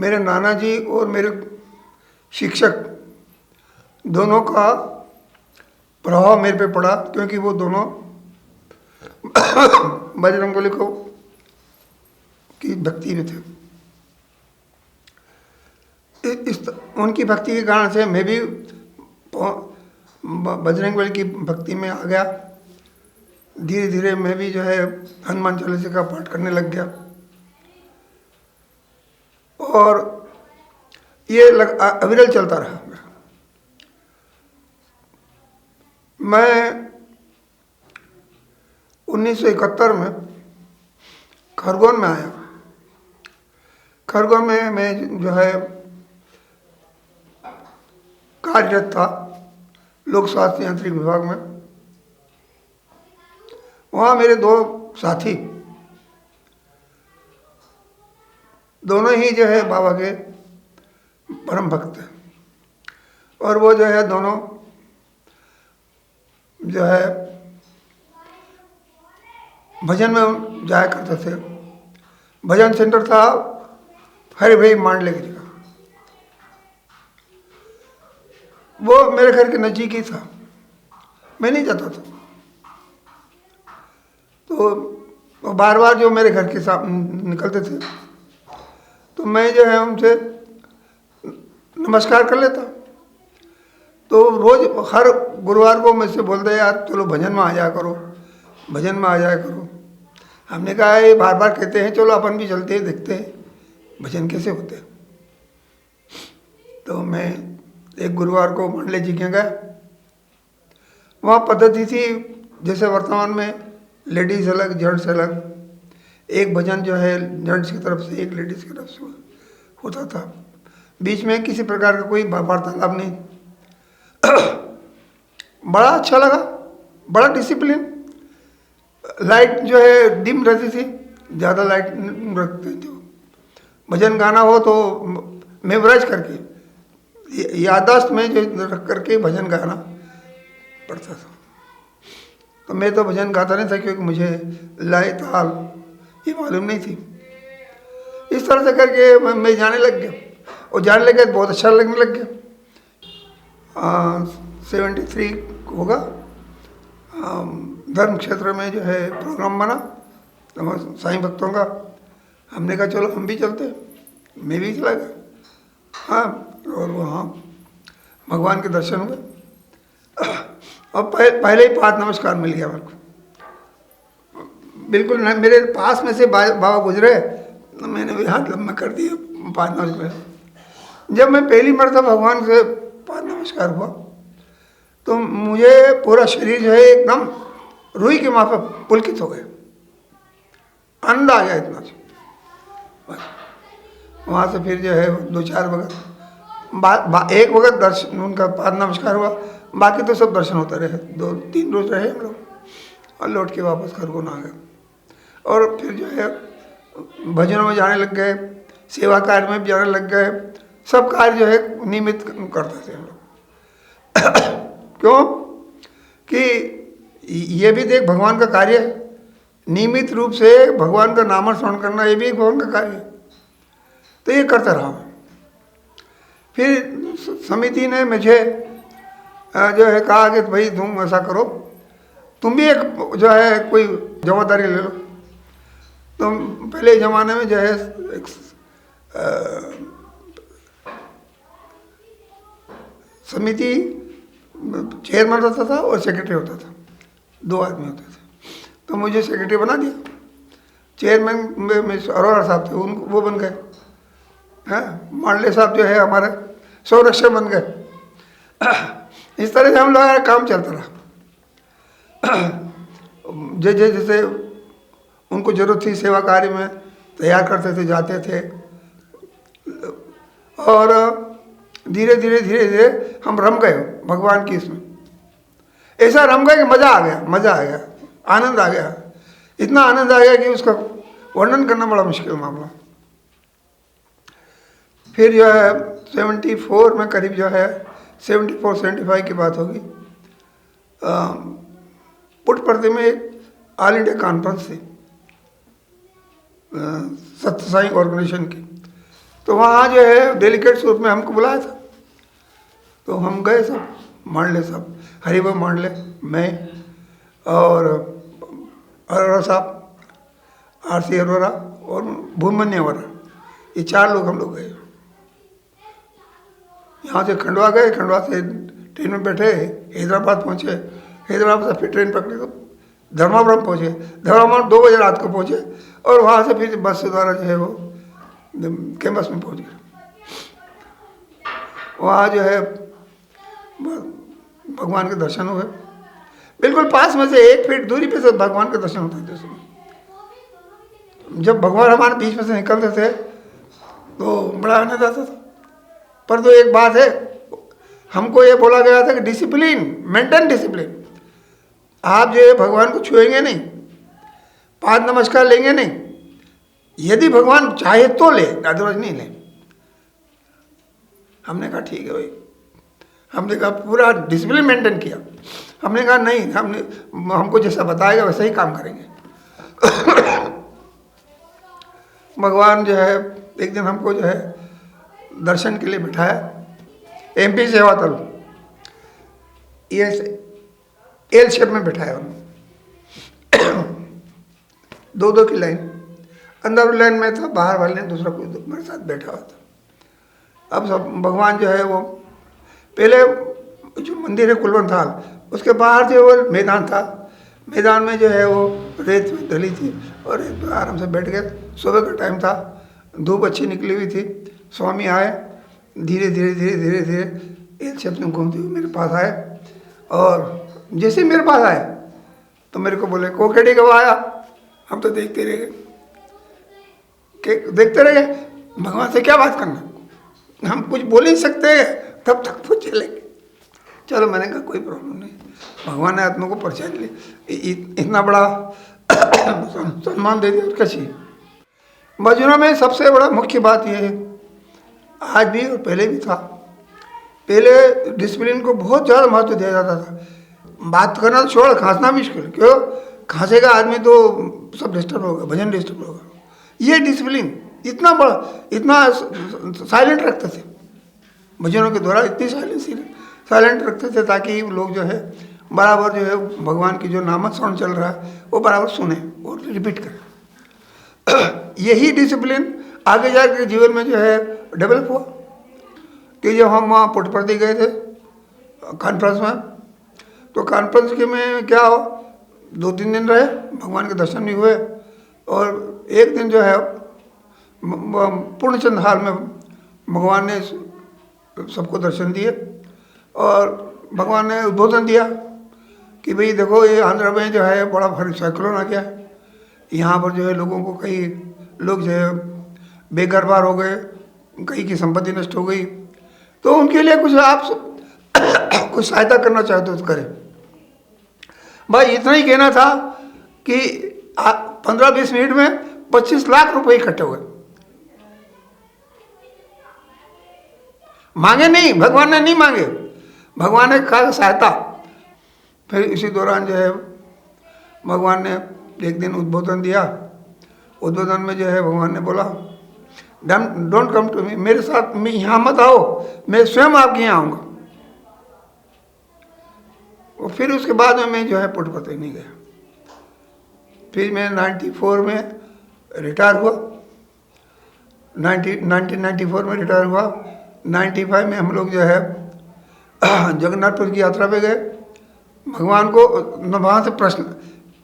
मेरे नाना जी और मेरे शिक्षक दोनों का प्रभाव मेरे पे पड़ा, क्योंकि वो दोनों बजरंगबली को की भक्ति में थे। उनकी भक्ति के कारण से मैं भी बजरंगबली की भक्ति में आ गया। धीरे धीरे मैं भी जो है हनुमान चालीसा का पाठ करने लग गया, और ये अविरल चलता रहा। मैं 1971 में खरगोन में आया। खरगोन में मैं जो है कार्यरत था लोक स्वास्थ्य यांत्रिक विभाग में। वहाँ मेरे दो साथी, दोनों ही जो है बाबा के परम भक्त हैं, और वो जो है दोनों जो है भजन में जाया करते थे। भजन सेंटर था हरे भाई मांडले की जगह। वो मेरे घर के नज़दीक ही था, मैं नहीं जाता था। तो बार बार जो मेरे घर के सामने निकलते थे तो मैं जो है उनसे नमस्कार कर लेता। तो रोज़ हर गुरुवार को मुझसे बोलते यार चलो भजन में आ जाया करो, भजन में आ जाया करो। हमने कहा ये बार बार कहते हैं, चलो अपन भी चलते हैं, देखते हैं भजन कैसे होते हैं। तो मैं एक गुरुवार को मांडले जी के गया। वहाँ पद्धति थी जैसे वर्तमान में लेडीज़ अलग जेंट्स अलग, एक भजन जो है जेंट्स की तरफ से एक लेडीज़ की तरफ से होता था। बीच में किसी प्रकार का कोई वार्तालाप नहीं। बड़ा अच्छा लगा, बड़ा डिसिप्लिन। लाइट जो है डिम रहती थी, ज़्यादा लाइट रखते थे। भजन गाना हो तो मेमोराइज करके याददाश्त में जो रख करके भजन गाना पड़ता था। तो मैं तो भजन गाता नहीं था, क्योंकि मुझे लय ताल ये मालूम नहीं थी। इस तरह से करके मैं जाने लग गया, और जाने लग गया तो बहुत अच्छा लगने लग गया। 73 होगा, धर्म क्षेत्र में जो है प्रोग्राम बना साईं भक्तों का। हमने कहा चलो हम भी चलते, मैं भी चला गया। हाँ, और वहाँ भगवान के दर्शन हुए, और पहले ही पाद नमस्कार मिल गया मेरे को। बिल्कुल मेरे पास में से बाबा गुजरे तो मैंने भी हाथ लम्बा कर दिया, पाद नमस्कार। जब मैं पहली मरतबा भगवान से पाद नमस्कार हुआ तो मुझे पूरा शरीर जो है एकदम रुई के माफक पुलकित हो गया, आनंद आ गया इतना से। वहाँ से फिर जो है 2-4 वक्त एक वक्त दर्शन उनका पाद नमस्कार हुआ, बाकी तो सब दर्शन होते रहे। 2-3 रोज रहे हम लोग, और लौट के वापस खरगोन आ गए। और फिर जो है भजनों में जाने लग गए, सेवा कार्य में भी जाने लग गए। सब कार्य जो है नियमित करते थे हम लोग। क्यों कि ये भी देख भगवान का कार्य है, नियमित रूप से भगवान का नाम स्मरण करना ये भी एक भगवान का कार्य है। तो ये करता रहा। फिर समिति ने मुझे जो है कहा कि भाई तुम ऐसा करो, तुम भी एक जो है कोई जवाबदारी ले लो। तो पहले ज़माने में जो है एक समिति चेयरमैन होता था और सेक्रेटरी होता था, 2 आदमी होते थे। तो मुझे सेक्रेटरी बना दिया। चेयरमैन में अरोड़ा साहब थे, उनको वो बन गए हैं। मांडले साहब जो है हमारे संरक्षक बन गए। इस तरह से हम लोगों का काम चलता रहा। जैसे जैसे उनको जरूरत थी सेवा कार्य में तैयार करते थे, जाते थे, और धीरे धीरे धीरे धीरे हम रम गए भगवान की इसमें। ऐसा रम गए कि मज़ा आ गया, मज़ा आ गया, आनंद आ गया। इतना आनंद आ गया कि उसका वर्णन करना बड़ा मुश्किल मामला। फिर जो है 74 में करीब जो है 74-75 की बात होगी, पुटपर्ती में एक ऑल इंडिया कॉन्फ्रेंस थी सत्य साई ऑर्गेनाइजेशन की। तो वहाँ जो है डेलीकेट रूप में हमको बुलाया था, तो हम गए सब मांडले, सब हरिभाई मांडले, मैं और अरोरा साहब, आरसी अरोरा और भूमन्य अरोरा, ये 4 लोग हम लोग गए। यहाँ से खंडवा गए, खंडवा से ट्रेन में बैठे हैदराबाद पहुँचे, हैदराबाद से फिर ट्रेन पकड़े तो धर्मावरम पहुँचे, धर्मावरम 2 बजे रात को पहुँचे और वहाँ से फिर बस द्वारा जो है वो कैंपस में पहुँच गए। वहाँ जो है भगवान के दर्शन हुए, बिल्कुल पास में से 1 फीट दूरी पे से भगवान के दर्शन होते थे। जब भगवान हमारे बीच में से निकलते थे तो बड़ा आनंद आता था। पर तो एक बात है, हमको ये बोला गया था कि डिसिप्लिन, मेंटेन डिसिप्लिन। आप जो है भगवान को छुएंगे नहीं, 5 नमस्कार लेंगे नहीं, यदि भगवान चाहे तो ले, अदरवाइज नहीं ले। हमने कहा ठीक है भाई, हमने कहा पूरा डिसिप्लिन मेंटेन किया। हमने कहा नहीं, हमको जैसा बताएगा वैसा ही काम करेंगे। भगवान जो है एक दिन हमको जो है दर्शन के लिए बिठाया, एमपी सेवा तल, ये एल शेप में बिठाया उन्होंने, 2-2 की लाइन, अंदर वाली लाइन में था, बाहर वाले ने दूसरा कोई मेरे साथ बैठा हुआ था। अब सब भगवान जो है वो पहले जो मंदिर है कुलवंत हाल, उसके बाहर जो वो मैदान था, मैदान में जो है वो रेत में ढली थी और रेत पर आराम से बैठ गए। सुबह का टाइम था, धूप अच्छी निकली हुई थी। स्वामी आए, धीरे धीरे धीरे धीरे धीरे एक शब्द में घूमते हुए मेरे पास आए और जैसे ही मेरे पास आए तो मेरे को बोले कोकेडी कब आया। हम तो देखते रह गए, देखते रह गए, भगवान से क्या बात करना, हम कुछ बोल ही सकते, तब तक वो चले गए। चलो मैंने कहा कोई प्रॉब्लम नहीं, भगवान ने आत्मा को परिचय दिया, इतना बड़ा सम्मान दे दिया, उसका चाहिए। मजूरा में सबसे बड़ा मुख्य बात यह है, आज भी और पहले भी था, पहले डिसिप्लिन को बहुत ज़्यादा महत्व दिया जाता था। बात करना तो छोड़, खांसना भी मुश्किल, क्यों खांसेगा आदमी तो सब डिस्टर्ब होगा, भजन डिस्टर्ब होगा। ये डिसिप्लिन इतना बड़ा, इतना साइलेंट रखते थे भजनों के द्वारा, इतनी साइलेंट रखते थे ताकि लोग जो है बराबर जो है भगवान की जो नामस्मरण चल रहा है वो बराबर सुने और रिपीट करें। यही डिसिप्लिन आगे जाकर जीवन में जो है डेवलप हुआ कि जब हम वहाँ पुट्टपर्ती गए थे कॉन्फ्रेंस में, तो कॉन्फ्रेंस के में क्या हो, 2-3 दिन रहे, भगवान के दर्शन भी हुए और एक दिन जो है पूर्णचंद हाल में भगवान ने सबको दर्शन दिए और भगवान ने उद्बोधन दिया कि भाई देखो ये आंध्र में जो है बड़ा भारी साइक्लोन आ गया है, यहाँ पर जो है लोगों को कई लोग जो है बेघरबार हो गए, कई की संपत्ति नष्ट हो गई, तो उनके लिए कुछ आप कुछ सहायता करना चाहते हो तो करें। भाई इतना ही कहना था कि 15-20 मिनट में 25 लाख रुपए इकट्ठे हुए। मांगे नहीं, भगवान ने नहीं मांगे, भगवान ने कहा सहायता। फिर इसी दौरान जो है भगवान ने एक दिन उद्बोधन दिया। उद्बोधन में जो है भगवान ने बोला डोंट कम टू मी, मेरे साथ मैं यहाँ मत आओ, मैं स्वयं आपके यहाँ आऊँगा। और फिर उसके बाद में मैं जो है पुट्टपर्ती नहीं गया। फिर मैं 94 में रिटायर हुआ, 1994 में रिटायर हुआ। 95 में हम लोग जो है जगन्नाथपुर की यात्रा पे गए। भगवान को वहाँ से प्रश्न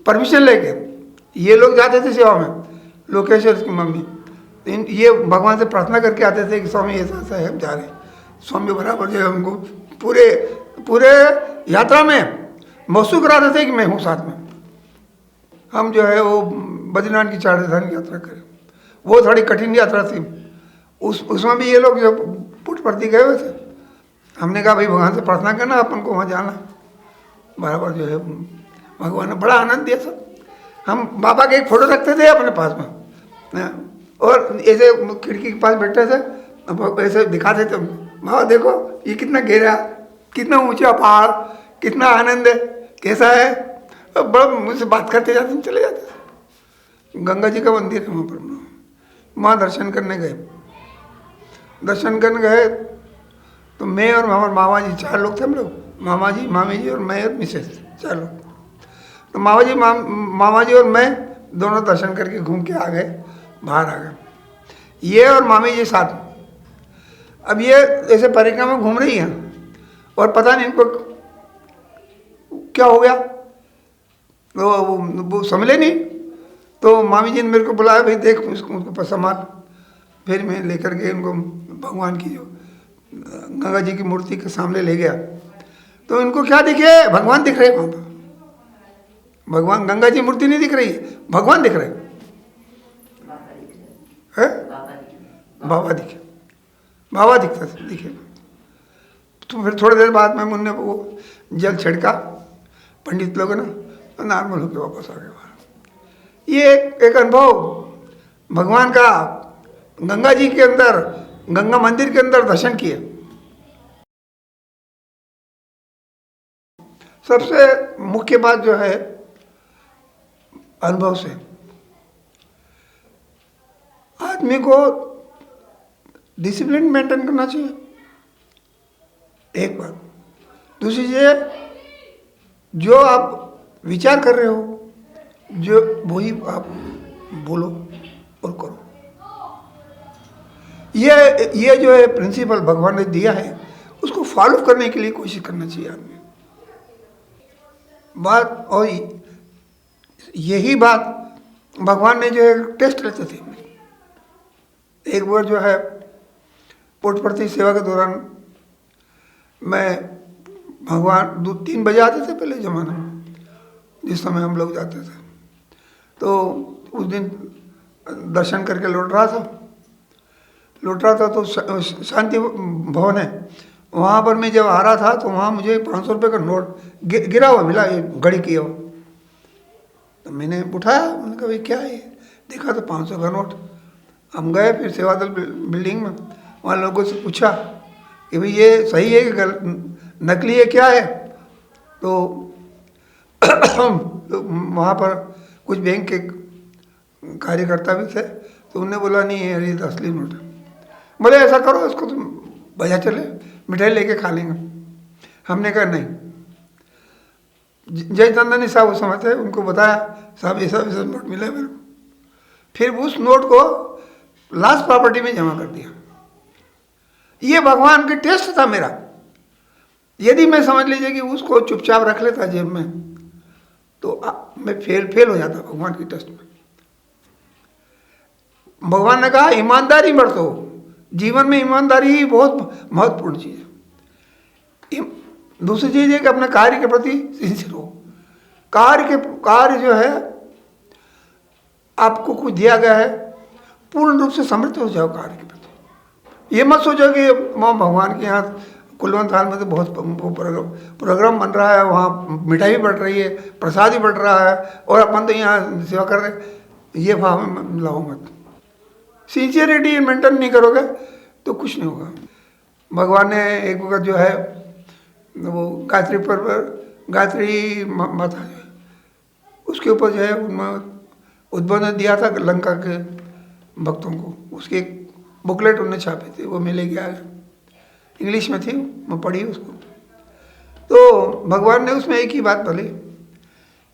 परमिशन लेके ये लोग जाते थे सेवा में, लोकेश्वर की मम्मी ये भगवान से प्रार्थना करके आते थे कि स्वामी ऐसा ऐसा है, हम जा रहे हैं। स्वामी बराबर जो है हमको पूरे यात्रा में महसूस कराते थे कि मैं हूँ साथ में। हम जो है वो बद्रीनाथ की 4 धाम की यात्रा करें, वो थोड़ी कठिन यात्रा थी। उसमें भी ये लोग जो पुट्टपर्ती गए हुए थे, हमने कहा भाई भगवान से प्रार्थना करना, अपन को वहाँ जाना। बराबर जो है भगवान ने बड़ा आनंद दिया सब। हम बाबा के एक फ़ोटो रखते थे अपने पास में और ऐसे खिड़की के पास बैठे थे, ऐसे दिखाते थे, बाबा देखो ये कितना गहरा, कितना ऊंचा पहाड़, कितना आनंद है, कैसा है। बड़ा मुझसे बात करते जाते चले जाते थे। गंगा जी का मंदिर है वहाँ पर, वहाँ दर्शन करने गए। दर्शन करने गए तो मैं और हमारे मामा जी 4 लोग थे हम लोग, मामा जी, मामी जी और मैं और मिसेस, 4 लोग। तो मामा जी और मैं दोनों दर्शन करके घूम के आ गए, बाहर आ गए। ये और मामी जी साथ। अब ये ऐसे परिक्रमा में घूम रही हैं और पता नहीं इनको क्या हो गया, तो वो समझे नहीं। तो मामी जी ने मेरे को बुलाया, भाई देख उनको संभाल। फिर मैं लेकर के उनको भगवान की जो गंगा जी की मूर्ति के सामने ले गया, तो इनको क्या दिखे, भगवान दिख रहे वहाँ पर। भगवान, गंगा जी मूर्ति नहीं दिख रही है, भगवान दिख रहे हैं। बाबा दिखे, बाबा दिखे। तो फिर थोड़ी देर बाद में उनने वो जल छिड़का, पंडित लोगों ने, तो नॉर्मल होकर वापस आ गए बाहर। ये एक अनुभव भगवान का, गंगा जी के अंदर, गंगा मंदिर के अंदर दर्शन किए। सबसे मुख्य बात जो है अनुभव से, आदमी को डिसिप्लिन मेंटेन करना चाहिए, एक बात। दूसरी चीज़, जो आप विचार कर रहे हो, जो वही आप बोलो और करो। ये जो है प्रिंसिपल भगवान ने दिया है, उसको फॉलो करने के लिए कोशिश करना चाहिए आदमी। बात, और यही बात भगवान ने जो है टेस्ट लेते थे। एक बार जो है पुट्टपर्थी सेवा के दौरान मैं, भगवान 2-3 बजे आते थे पहले ज़माने में, जिस समय हम लोग जाते थे। तो उस दिन दर्शन करके लौट रहा था तो शांति भवन है, वहाँ पर मैं जब आ रहा था तो वहाँ मुझे 500 रुपये का नोट गिरा हुआ मिला, ये घड़ी किया हुआ। तो मैंने उठाया, मैंने कहा भाई क्या है, देखा तो 500 का नोट। हम गए फिर सेवादल बिल्डिंग में, वहाँ लोगों से पूछा कि भाई ये सही है कि नकली है, क्या है। तो वहाँ पर कुछ बैंक के कार्यकर्ता भी थे, तो उन्होंने बोला नहीं है ये असली नोट है। बोले ऐसा करो, इसको तुम बाजार चले मिठाई लेके खा लेंगे। हमने कहा नहीं। जय चंदनी साहब उस समय थे, उनको बताया साहब ऐसा नोट मिला है मेरे को। फिर उस नोट को लास्ट प्रॉपर्टी में जमा कर दिया। ये भगवान के टेस्ट था मेरा। यदि मैं समझ लीजिए कि उसको चुपचाप रख लेता जेब में, तो मैं फेल हो जाता भगवान की टेस्ट में। भगवान ने कहा ईमानदारी बरतो, जीवन में ईमानदारी ही बहुत महत्वपूर्ण चीज़ है। दूसरी चीज़ है कि अपने कार्य के प्रति सिंसियर हो। कार्य जो है, आपको कुछ दिया गया है, पूर्ण रूप से समर्पित हो जाओ कार्य के प्रति। ये मत सोचो कि भगवान के यहाँ कुलवंत हाल में तो बहुत प्रोग्राम बन रहा है, वहाँ मिठाई भी बढ़ रही है, प्रसाद भी बढ़ रहा है, और अपन तो यहाँ सेवा कर रहे हैं। ये भाव में लाओ मत। सिंसियरिटी मेंटेन नहीं करोगे तो कुछ नहीं होगा। भगवान ने एक वक्त जो है वो गायत्री पर गायत्री माता जो है उसके ऊपर जो है उनमें उद्बोधन दिया था लंका के भक्तों को। उसकी एक बुकलेट उन्होंने छापी थी, वो मैं ले गया, इंग्लिश में थी, मैं पढ़ी उसको। तो भगवान ने उसमें एक ही बात बोली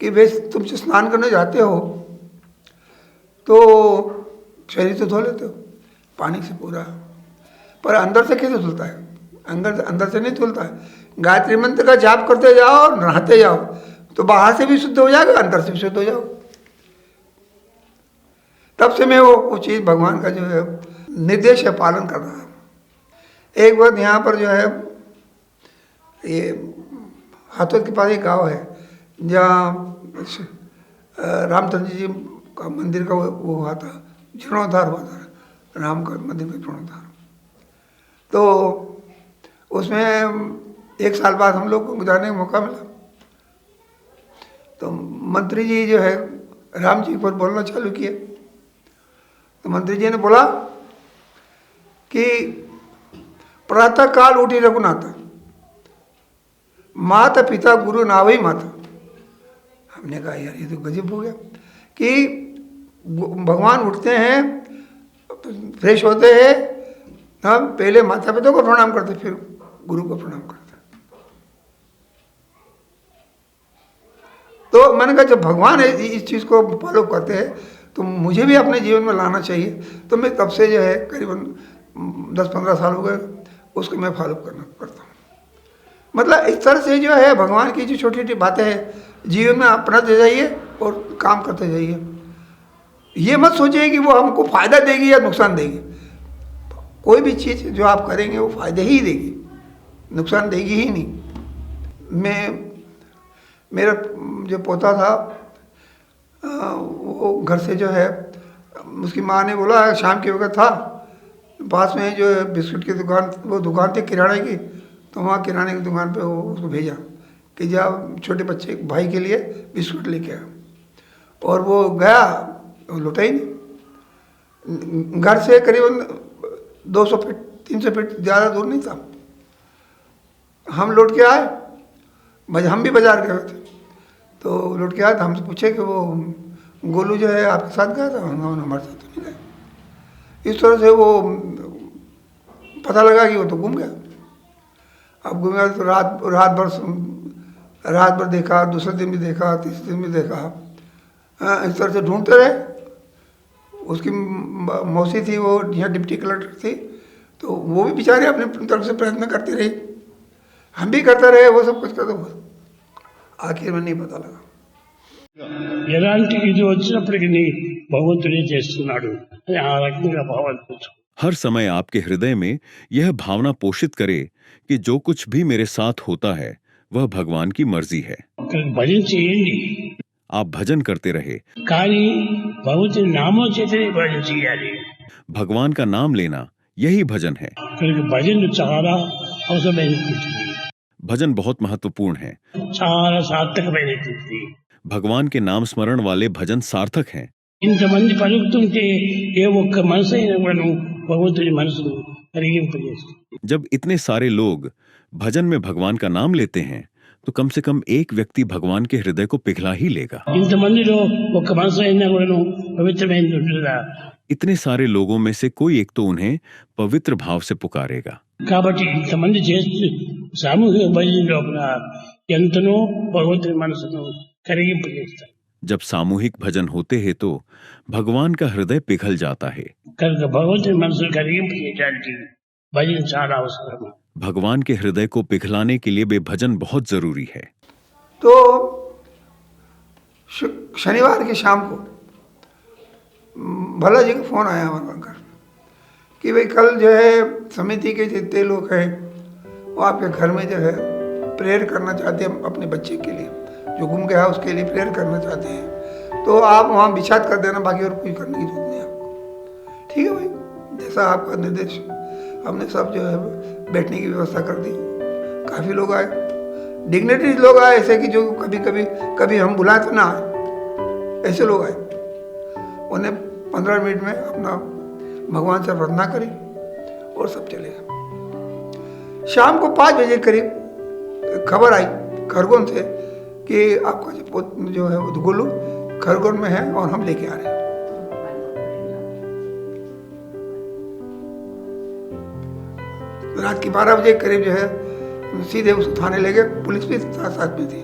कि वे तुम से स्नान करने जाते हो तो शरीर तो धो लेते हो पानी से पूरा, पर अंदर से कैसे धुलता है? अंदर से नहीं धुलता है। गायत्री मंत्र का जाप करते जाओ, नहाते जाओ, तो बाहर से भी शुद्ध हो जाएगा, अंदर से भी शुद्ध हो जाओ। तब से मैं वो चीज़ भगवान का जो है निर्देश है पालन कर रहा है। एक बार यहाँ पर जो है ये हाथोद के पास एक गाँव है जहाँ रामचंद्र जी का मंदिर का वो हुआ था, जीर्णोद्धार हुआ था, राम का मंदिर का जीर्णोद्धार। तो उसमें 1 साल बाद हम लोग को जाने का मौका मिला। तो मंत्री जी जो है राम जी पर बोलना चालू किए। तो मंत्री जी ने बोला कि प्रातः काल उठी रघुनाथ, माता पिता गुरु नावई माता। हमने कहा यार ये तो गजब हो गया कि भगवान उठते हैं, फ्रेश होते हैं, हम पहले माता पिता को प्रणाम करते, फिर गुरु को प्रणाम करते। तो मैंने कहा जब भगवान इस चीज़ को फॉलो करते हैं तो मुझे भी अपने जीवन में लाना चाहिए। तो मैं तब से जो है करीबन 10-15 साल हो गए उसको मैं फॉलो करता हूँ। मतलब इस तरह से जो है भगवान की जो छोटी छोटी बातें हैं जीवन में अपनाते जाइए और काम करते जाइए। ये मत सोचिए कि वो हमको फ़ायदा देगी या नुकसान देगी। कोई भी चीज़ जो आप करेंगे वो फ़ायदे ही देगी, नुकसान देगी ही नहीं। मेरा जो पोता था वो घर से जो है उसकी माँ ने बोला शाम के वक्त था, पास में जो है बिस्कुट की दुकान, वो दुकान थी किराने की, तो वहाँ किराने की दुकान पे वो उसको भेजा कि जा छोटे बच्चे भाई के लिए बिस्कुट लेके आया। और वो गया, लौटा ही नहीं। घर से करीबन 200 फीट 300 फीट ज़्यादा दूर नहीं था। हम लौट के आए, हम भी बाजार गए थे, तो लौट के आए तो हमसे पूछे कि वो गोलू जो है आपके साथ गया था? उन्होंने हमारे साथ तो नहीं गया। इस तरह से वो पता लगा कि वो तो गुम गया। अब गुम गया तो रात भर देखा, दूसरे दिन भी देखा, तीसरे दिन भी देखा। इस तरह से ढूंढते रहे। उसकी मौसी थी, वो यहाँ डिप्टी कलेक्टर थी, तो वो भी बेचारे अपने तरफ से प्रयत्न करती रही, हम भी करते रहे, वो सब कुछ करते हुए आखिर में नहीं पता लगा। ఎలాంటి ఇది వచ్చినప్పటికీ భగవంతుడే చేస్తున్నాడు అని ఆ రకంగా భావం। हर समय आपके हृदय में यह भावना पोषित करे कि जो कुछ भी मेरे साथ होता है वह भगवान की मर्जी है। భజన చేయండి, आप भजन करते रहे, కానీ భగవంతుని నామం చేతనే భజన చేయాలి। भगवान का नाम लेना यही भजन है। కనుక భజన చాలా అవసరమైనటువంటిది, भजन बहुत महत्वपूर्ण है। చాలా సార్థకమైనటువంటిది। भगवान के नाम स्मरण वाले भजन सार्थक हैं। ఇంతమంది పలుకుతుంటే ఏ ఒక్క మనసు అయినా కూడా భగవంతుని మనసును కరిగింపజేస్తుంది। जब इतने सारे लोग भजन में भगवान का नाम लेते हैं तो कम से कम एक व्यक्ति भगवान के हृदय को पिघला ही लेगा। ఇంతమందిలో ఒక్క మనసు అయినా కూడా పవిత్రమైనటువంటిదా? इतने सारे लोगों में से कोई एक तो उन्हें पवित्र भाव से पुकारेगा। కాబట్టి ఇంతమంది చేస్తూ సామూహిక భజన లోపల ఎంతనో భగవంతుని మనసును కరిగింపజేస్తారు। जब सामूहिक भजन होते हैं तो भगवान का हृदय पिघल जाता है। కనుక భగవంతుని మనసును కరిగింపజేయడానికి భజన చాలా అవసరం। भगवान के हृदय को पिघलाने के लिए वे भजन बहुत जरूरी है। तो शनिवार की शाम को भला जी का फ़ोन आया हमारे घर कि भाई कल जो है समिति के जितने लोग हैं वो आपके घर में जो है प्रेयर करना चाहते हैं, अपने बच्चे के लिए जो गुम गया उसके लिए प्रेयर करना चाहते हैं, तो आप वहाँ विचार कर देना, बाकी और कुछ करने की जरूरत नहीं आपको। ठीक है भाई, जैसा आपका निर्देश। हमने सब जो है बैठने की व्यवस्था कर दी। काफ़ी लोग आए, डिग्नेटरीज लोग आए, ऐसे कि जो कभी हम बुलाए तो ना आए, ऐसे लोग आए। उन्हें 15 मिनट में अपना भगवान से प्रार्थना करी और सब चले गए। शाम को 5 बजे करीब खबर आई खरगोन से कि आपका जो है वो गोलू खरगोन में है और हम लेके आ रहे हैं। रात की 12 बजे करीब जो है सीधे उसको थाने ले गए, पुलिस भी साथ में थी।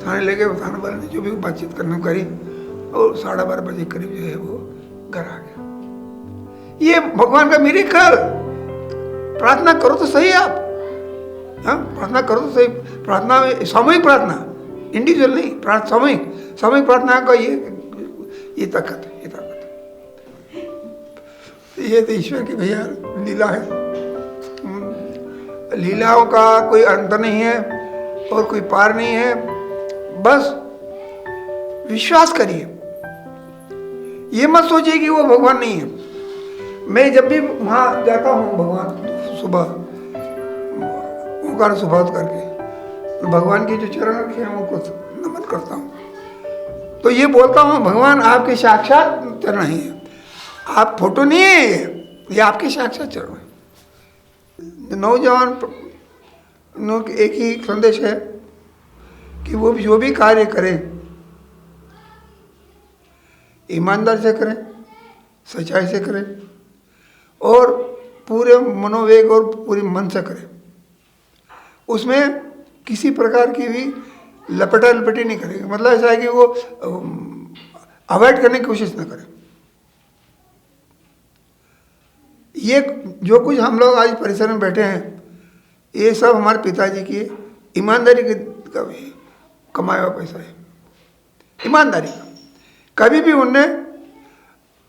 थाने ले गए, थाने वाले ने जो भी बातचीत करना करी और 12:30 बजे करीब जो है वो घर आ गया। ये भगवान का मिरेकल। प्रार्थना करो तो सही आप, हाँ प्रार्थना करो तो सही। प्रार्थना में सामूहिक प्रार्थना, इंडिविजुअल नहीं, सामूहिक प्रार्थना का ये ताकत है, ये तो ईश्वर की भैया लीला है। लीलाओं का कोई अंत नहीं है और कोई पार नहीं है। बस विश्वास करिए, ये मत सोचिए कि वो भगवान नहीं है। मैं जब भी वहाँ जाता हूँ भगवान सुबह ओंकार सुबह करके तो भगवान के जो चरण रखे हैं वो कुछ नमन करता हूँ, तो ये बोलता हूँ भगवान आपके साक्षात चरण ही है, आप फोटो नहीं है, ये आपके साक्षात चरण है। नौजवान एक ही संदेश है कि वो जो भी कार्य करें ईमानदार से करें, सच्चाई से करें और पूरे मनोवेग और पूरी मन से करें, उसमें किसी प्रकार की भी लपटा लपटी नहीं करेंगे। मतलब ऐसा है कि वो अवॉइड करने की कोशिश ना करें। ये जो कुछ हम लोग आज परिसर में बैठे हैं, ये सब हमारे पिताजी की ईमानदारी का भी कमाया हुआ पैसा है, ईमानदारी का। कभी भी उनने,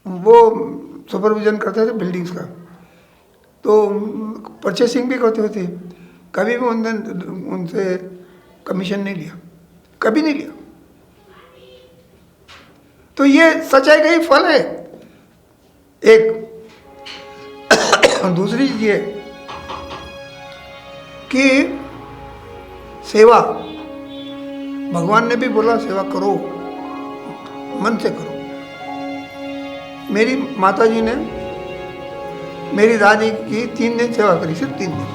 वो सुपरविजन करते थे बिल्डिंग्स का, तो परचेसिंग भी करते थे, कभी भी उनसे कमीशन नहीं लिया, कभी नहीं लिया। तो ये सच्चाई का ही फल है। एक दूसरी चीज ये कि सेवा, भगवान ने भी बोला सेवा करो, मन से करो। मेरी माताजी ने मेरी दादी की 3 दिन सेवा करी, सिर्फ 3 दिन।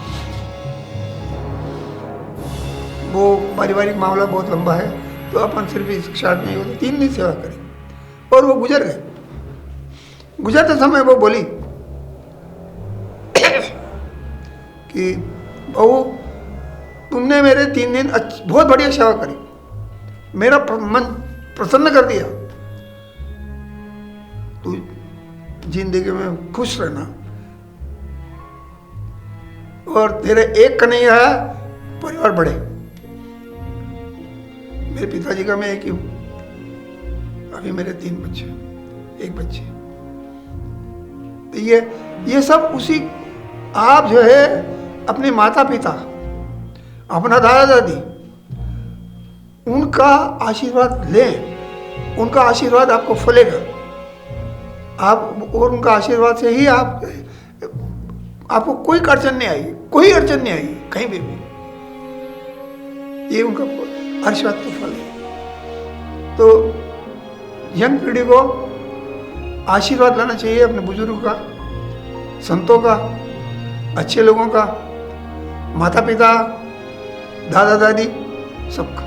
वो पारिवारिक मामला बहुत लंबा है, तो अपन सिर्फ इस शॉर्ट नहीं होते, 3 दिन सेवा करी और वो गुजर गए। गुजरते समय वो बोली कि बहू, तुमने मेरे 3 दिन बहुत बढ़िया सेवा करी, मेरा मन प्रसन्न कर दिया, तू जिंदगी में खुश रहना, और तेरे एक कन्हैया है, परिवार बढ़े। मेरे पिताजी का मैं एक ही हूं, अभी मेरे 3 बच्चे, 1 बच्चे। तो ये सब उसी, आप जो है अपने माता पिता, अपना दादा दादी, उनका आशीर्वाद लें, उनका आशीर्वाद आपको फलेगा। आप और उनका आशीर्वाद से ही आपको कोई अड़चन नहीं आएगी, कोई अड़चन नहीं आएगी कहीं भी। ये उनका आशीर्वाद का फल है। तो यंग पीढ़ी को आशीर्वाद लाना चाहिए अपने बुजुर्गों का, संतों का, अच्छे लोगों का, माता पिता, दादा दादी, सबका।